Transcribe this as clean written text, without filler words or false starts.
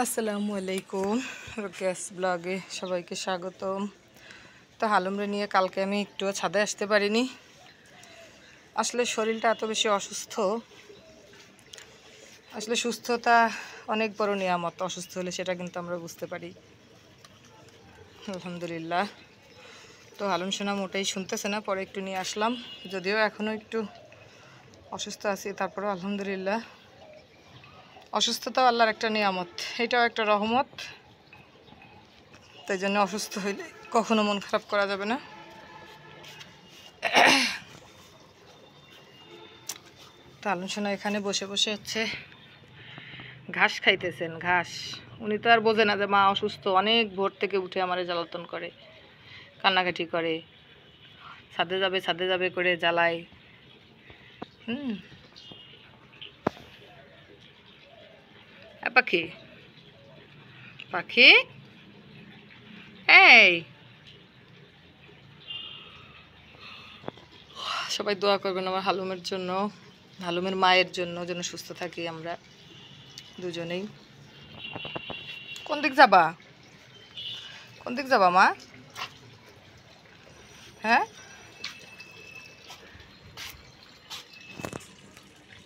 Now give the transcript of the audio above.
আসসালামু আলাইকুম, রোকেয়াস ব্লগে সবাইকে স্বাগতম। তো হালুমরে নিয়ে কালকে আমি একটুও ছাদে আসতে পারিনি। আসলে শরীরটা এত বেশি অসুস্থ। আসলে সুস্থতা অনেক বড় নিয়ামত, অসুস্থ হলে সেটা কিন্তু আমরা বুঝতে পারি। আলহামদুলিল্লাহ। তো হালুম সোনা মোটেই শুনতেছে না, পরে একটু নিয়ে আসলাম, যদিও এখনও একটু অসুস্থ আছি, তারপরেও আলহামদুলিল্লাহ। অসুস্থতাও আল্লাহর একটা নিয়ামত, এটাও একটা রহমত। তাই জন্য অসুস্থ হইলে কখনো মন খারাপ করা যাবে না। তো আলম সোনা এখানে বসে বসে হচ্ছে ঘাস খাইতেছেন। ঘাস উনি তো আর বোঝে না যে মা অসুস্থ। অনেক ভোর থেকে উঠে আমারে জ্বালাতন করে, কান্নাকাটি করে, ছাদে যাবে করে জ্বালায়। পাখি পাখি এই, সবাই দোয়া করবেন আমার হালুমের জন্য, হালুমের মায়ের জন্য, যেন সুস্থ থাকি আমরা দুজনেই। কোন দিক যাবা, কোন দিক যাবা মা? হ্যাঁ,